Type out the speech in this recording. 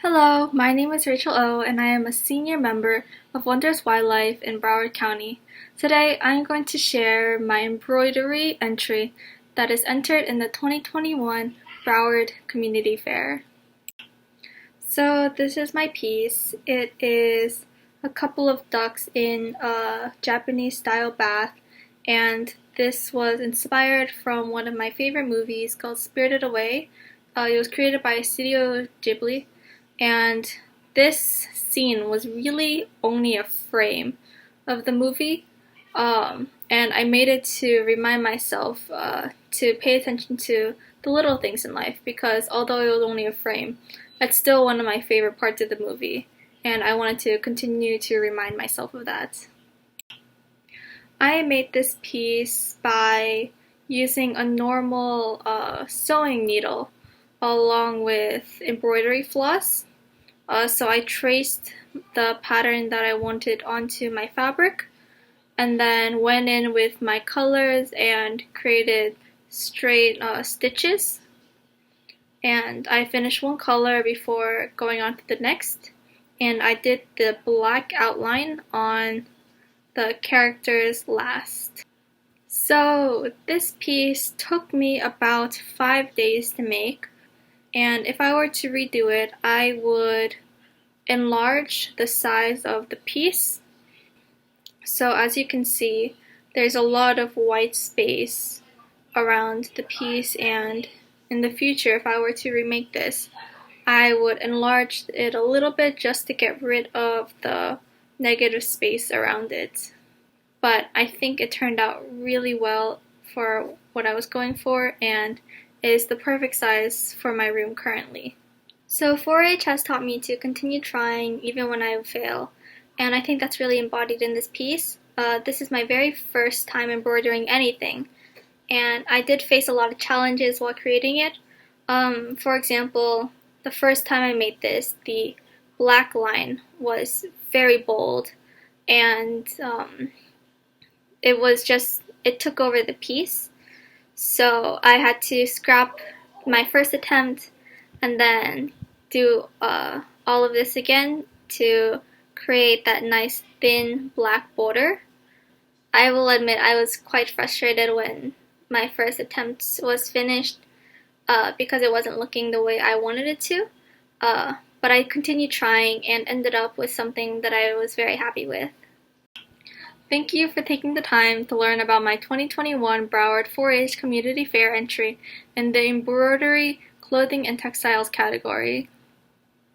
Hello, my name is Rachel O, and I am a senior member of Wondrous Wildlife in Broward County. Today, I am going to share my embroidery entry that is entered in the 2021 Broward Community Fair. So this is my piece. It is a couple of ducks in a Japanese style bath, and this was inspired from one of my favorite movies called Spirited Away. It was created by Studio Ghibli. And this scene was really only a frame of the movie, and I made it to remind myself to pay attention to the little things in life, because although it was only a frame, it's still one of my favorite parts of the movie, and I wanted to continue to remind myself of that. I made this piece by using a normal sewing needle along with embroidery floss. So I traced the pattern that I wanted onto my fabric, and then went in with my colors and created straight stitches. And I finished one color before going on to the next, and I did the black outline on the characters last. So this piece took me about 5 days to make. And if I were to redo it, I would enlarge the size of the piece. So as you can see, there's a lot of white space around the piece, and in the future, if I were to remake this, I would enlarge it a little bit just to get rid of the negative space around it. But I think it turned out really well for what I was going for, and is the perfect size for my room currently. So 4-H has taught me to continue trying even when I fail, and I think that's really embodied in this piece. This is my very first time embroidering anything, and I did face a lot of challenges while creating it. For example, the first time I made this, the black line was very bold, and it took over the piece. So I had to scrap my first attempt and then do all of this again to create that nice thin black border. I will admit I was quite frustrated when my first attempt was finished because it wasn't looking the way I wanted it to. But I continued trying and ended up with something that I was very happy with. Thank you for taking the time to learn about my 2021 Broward 4-H Community Fair entry in the Embroidery, Clothing, and Textiles category.